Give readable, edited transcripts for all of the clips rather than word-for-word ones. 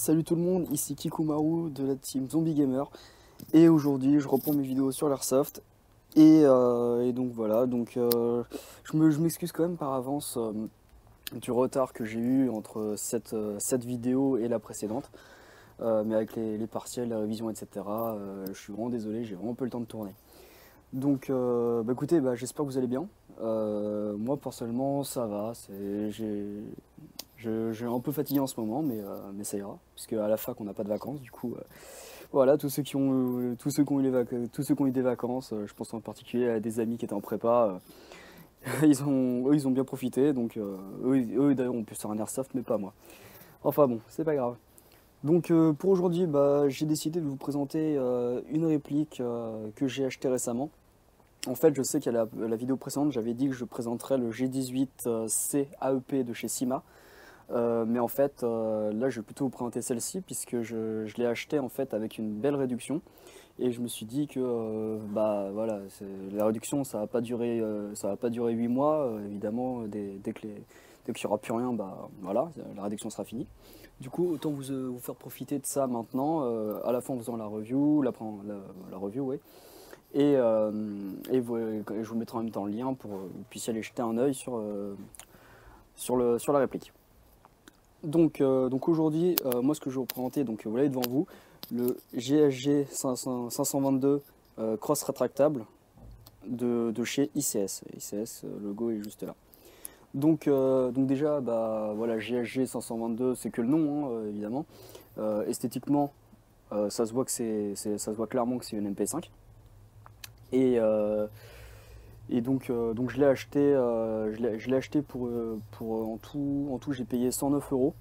Salut tout le monde, ici Kikumaru de la team Zombie Gamer et aujourd'hui je reprends mes vidéos sur l'Airsoft et donc voilà, je m'excuse quand même par avance du retard que j'ai eu entre cette vidéo et la précédente, mais avec les partiels, la révision etc. Je suis vraiment désolé, j'ai vraiment pas le temps de tourner. Donc écoutez, j'espère que vous allez bien. Moi personnellement ça va, j'ai un peu fatigué en ce moment, mais ça ira, puisque à la fac on n'a pas de vacances, du coup voilà, tous ceux qui ont eu tous ceux qui ont eu des vacances, je pense en particulier à des amis qui étaient en prépa, eux ils ont bien profité, donc eux d'ailleurs ont pu se faire un airsoft, mais pas moi. Enfin bon, c'est pas grave. Donc pour aujourd'hui, j'ai décidé de vous présenter une réplique que j'ai achetée récemment. En fait, je sais qu'à la vidéo précédente, j'avais dit que je présenterais le G18C AEP de chez Sima. Mais en fait, là, je vais plutôt vous présenter celle-ci puisque je l'ai acheté en fait avec une belle réduction. Et je me suis dit que voilà, la réduction, ça va pas durer 8 mois. Évidemment, dès qu'il n'y aura plus rien, voilà, la réduction sera finie. Du coup, autant vous faire profiter de ça maintenant, à la fin en faisant la review, la review, ouais. Et je vous mettrai en même temps le lien pour que vous puissiez aller jeter un œil sur la réplique. Donc aujourd'hui, moi ce que je vais vous présenter, donc vous l'avez devant vous, le GSG 522 cross rétractable de chez ICS. ICS, le logo est juste là. Donc déjà, voilà, GSG 522, c'est que le nom, hein, évidemment. Esthétiquement, ça se voit ça se voit clairement que c'est une MP5. Donc je l'ai acheté pour en tout j'ai payé 109 euros.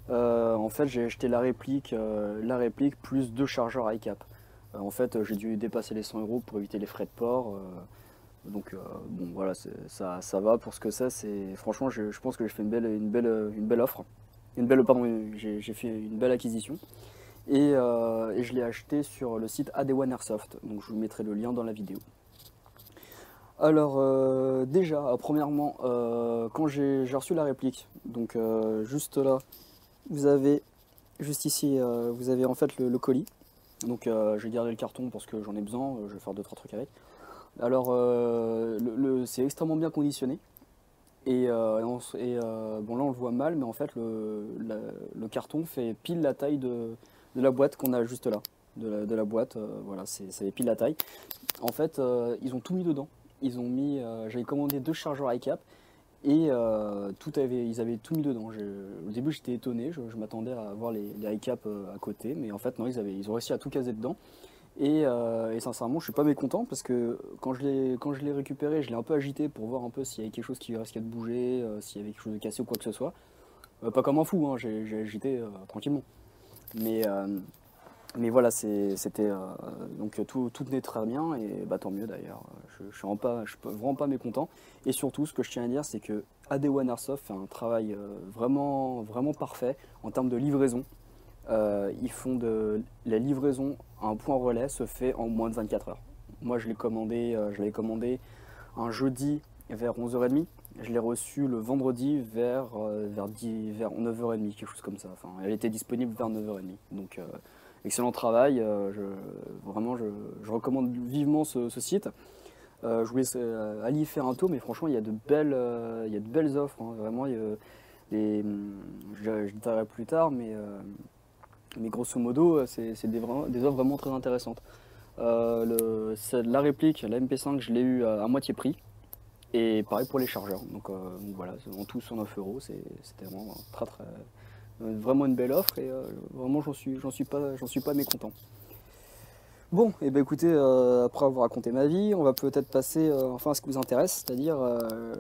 En fait j'ai acheté la réplique plus 2 chargeurs iCap. En fait j'ai dû dépasser les 100 euros pour éviter les frais de port. Bon voilà, ça va pour ce que c'est. Franchement je pense que j'ai fait une belle offre. J'ai fait une belle acquisition. Et je l'ai acheté sur le site AD1 Airsoft. Donc je vous mettrai le lien dans la vidéo. Alors déjà, premièrement, quand j'ai reçu la réplique, donc juste là, vous avez, juste ici, vous avez en fait le colis. Donc j'ai gardé le carton parce que j'en ai besoin, je vais faire 2-3 trucs avec. Alors c'est extrêmement bien conditionné. Bon là on le voit mal, mais en fait le carton fait pile la taille de la boîte qu'on a juste là. De la boîte, voilà, ça fait pile la taille. En fait, ils ont tout mis dedans. J'avais commandé 2 chargeurs iCap et ils avaient tout mis dedans. Au début j'étais étonné, je m'attendais à avoir les iCap à côté, mais en fait non, ils ont réussi à tout caser dedans. Et sincèrement, je suis pas mécontent parce que quand je l'ai récupéré, je l'ai un peu agité pour voir un peu s'il y avait quelque chose qui risquait de bouger, s'il y avait quelque chose de cassé ou quoi que ce soit. Pas comme un fou, hein, j'ai agité tranquillement. Mais voilà, donc tout tenait très bien et tant mieux d'ailleurs. Je suis vraiment pas mécontent. Et surtout, ce que je tiens à dire, c'est que AD1 Airsoft fait un travail vraiment vraiment parfait en termes de livraison. Ils font la livraison à un point relais se fait en moins de 24 heures. Moi, je l'avais commandé un jeudi vers 11h30. Je l'ai reçu le vendredi vers 9h30, quelque chose comme ça. Enfin, elle était disponible vers 9h30. Donc, excellent travail. Vraiment, je recommande vivement ce site. Je voulais aller y faire un tour, mais franchement, il y a de belles offres. Hein. Vraiment, je dirai plus tard, mais grosso modo, c'est des offres vraiment très intéressantes. La réplique, la MP5, je l'ai eu à moitié prix. Et pareil pour les chargeurs. Donc voilà, en tout 109 euros, c'était vraiment vraiment une belle offre et vraiment j'en suis pas mécontent. Bon, et écoutez, après avoir raconté ma vie, on va peut-être passer enfin à ce qui vous intéresse, c'est-à-dire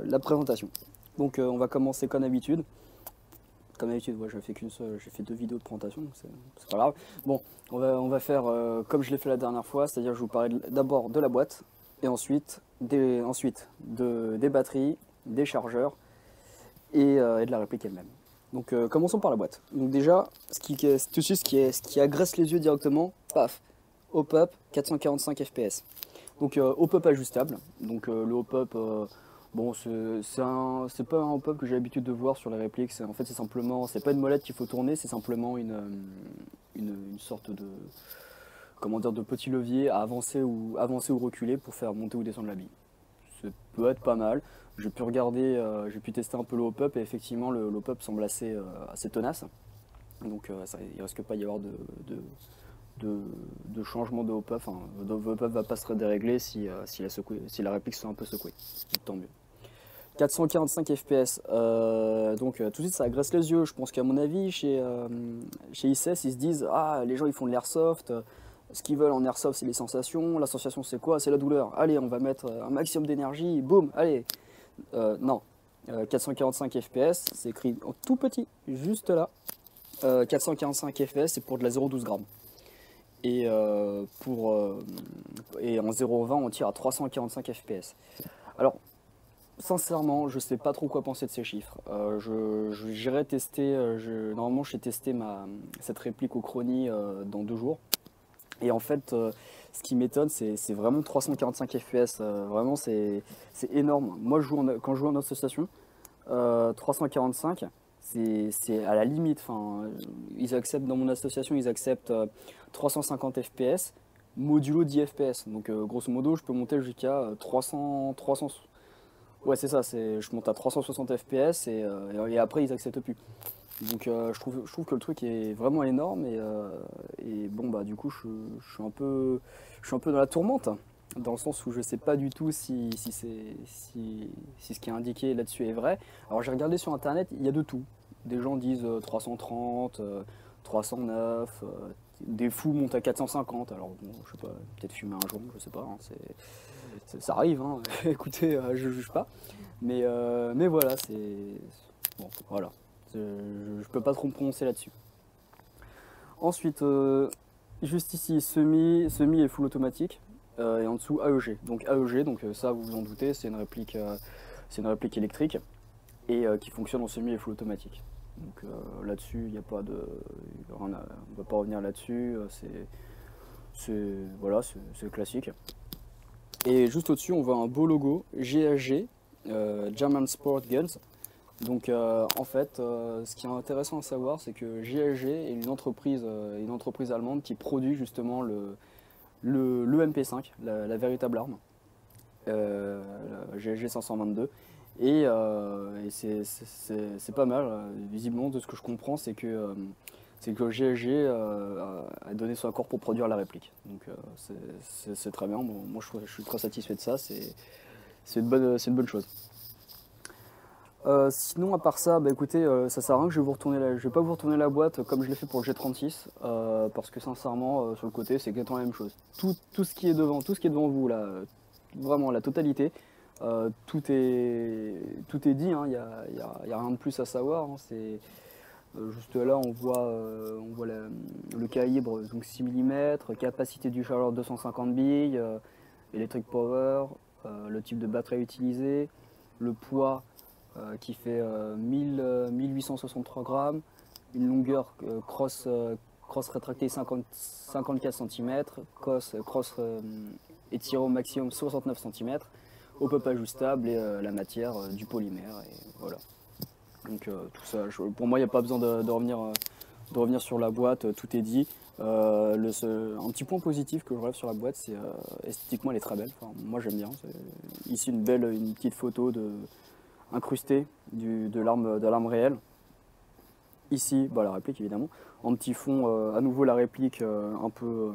la présentation. Donc on va commencer comme d'habitude. Comme d'habitude, ouais, j'ai fait 2 vidéos de présentation, donc c'est pas grave. Bon, on va faire comme je l'ai fait la dernière fois, c'est-à-dire je vous parler d'abord de la boîte, et ensuite des batteries, des chargeurs et de la réplique elle-même. Donc commençons par la boîte. Donc déjà, ce qui agresse les yeux directement, paf, hop-up 445 fps. Donc hop-up ajustable. Donc le hop-up, Bon, c'est pas un hop-up que j'ai l'habitude de voir sur les répliques. En fait, c'est simplement, c'est pas une molette qu'il faut tourner, c'est simplement une sorte de, comment dire, de petit levier à avancer ou reculer pour faire monter ou descendre la bille. Ça peut être pas mal. J'ai pu regarder, j'ai pu tester un peu le hop-up et effectivement le hop-up semble assez tenace. Donc il risque pas d'y avoir de changement de hop-up. Enfin, le hop-up va pas se dérégler si la réplique soit un peu secouée. Donc, tant mieux. 445 FPS, donc tout de suite ça agresse les yeux. Je pense qu'à mon avis, chez ICES, ils se disent ah, les gens ils font de l'airsoft, ce qu'ils veulent en airsoft c'est les sensations, la sensation c'est quoi? C'est la douleur. Allez, on va mettre un maximum d'énergie, boum, allez. Non, 445 FPS, c'est écrit en tout petit, juste là. 445 FPS, c'est pour de la 0,12 grammes. Et, et en 0,20, on tire à 345 FPS. Alors, sincèrement, je sais pas trop quoi penser de ces chiffres. J'irai tester, normalement j'ai testé cette réplique au Chrony dans 2 jours. Et en fait, ce qui m'étonne, c'est vraiment 345 FPS. Vraiment, c'est énorme. Moi, quand je joue en association, 345, c'est à la limite. Enfin, ils acceptent, dans mon association, ils acceptent 350 FPS modulo 10 FPS. Donc, grosso modo, je peux monter jusqu'à 300. Ouais, c'est ça, je monte à 360 FPS et après ils acceptent plus. Donc je trouve que le truc est vraiment énorme et bon bah du coup je suis un peu dans la tourmente, dans le sens où je sais pas du tout si ce qui est indiqué là-dessus est vrai. Alors j'ai regardé sur internet, il y a de tout. Des gens disent 330, 309, des fous montent à 450. Alors bon, je sais pas, peut-être fumer un joint, je sais pas, hein, ça arrive, hein. Écoutez, je juge pas. Mais voilà, bon, voilà. Je peux pas trop me prononcer là-dessus. Ensuite, juste ici, semi et full automatique. Et en dessous, AEG. Donc AEG, ça vous vous en doutez, c'est une réplique électrique et qui fonctionne en semi et full automatique. Donc là-dessus, il n'y a pas de. On ne va pas revenir là-dessus. Voilà, c'est classique. Et juste au-dessus, on voit un beau logo GHG, German Sport Guns. Donc en fait, ce qui est intéressant à savoir, c'est que GHG est une entreprise allemande qui produit justement le MP5, la véritable arme, GHG 522. Et c'est pas mal. Visiblement, de ce que je comprends, c'est que GHG a donné son accord pour produire la réplique. Donc c'est très bien. Bon, moi, je suis très satisfait de ça. C'est une bonne chose. Sinon, à part ça, bah écoutez, ça sert à rien que je vais pas vous retourner la boîte comme je l'ai fait pour le G36, parce que sincèrement, sur le côté, c'est exactement la même chose. Tout ce qui est devant vous là, vraiment la totalité, tout est dit, hein, y a rien de plus à savoir. Hein, juste là, on voit le calibre, donc 6 mm, capacité du chargeur 250 billes, electric power, le type de batterie utilisé, le poids qui fait 1863 grammes, une longueur cross rétractée 54 cm, cross étirée au maximum 69 cm, hop-up ajustable et la matière du polymère. Et voilà. Donc tout ça, pour moi, il n'y a pas besoin de revenir sur la boîte, tout est dit. Un petit point positif que je relève sur la boîte, c'est esthétiquement elle est très belle. Enfin, moi j'aime bien. Ici une petite photo incrustée de l'arme réelle. Ici, bah, la réplique évidemment. En petit fond, à nouveau la réplique un peu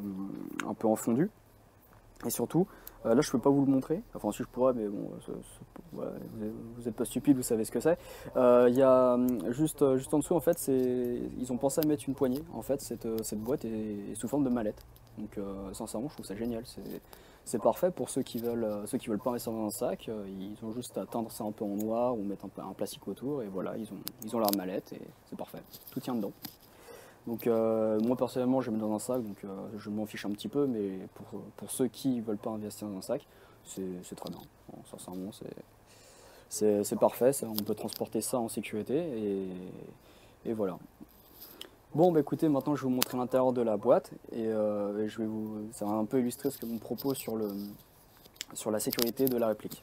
en fondu. Et surtout, là je peux pas vous le montrer, enfin si je pourrais, mais bon, voilà, vous êtes pas stupide, vous savez ce que c'est. Il y a juste en dessous, en fait, ils ont pensé à mettre une poignée. En fait, cette boîte est sous forme de mallette. Donc sincèrement, je trouve ça génial. C'est parfait pour ceux qui veulent pas investir dans un sac. Ils ont juste à teindre ça un peu en noir ou mettre un plastique autour et voilà, ils ont leur mallette et c'est parfait. Tout tient dedans. Donc moi personnellement je mets dans un sac, donc je m'en fiche un petit peu, mais pour ceux qui ne veulent pas investir dans un sac, c'est très bien. Bon, sincèrement c'est parfait, on peut transporter ça en sécurité et voilà. Bon bah écoutez, maintenant je vais vous montrer l'intérieur de la boîte et ça va un peu illustrer mon propos sur la sécurité de la réplique.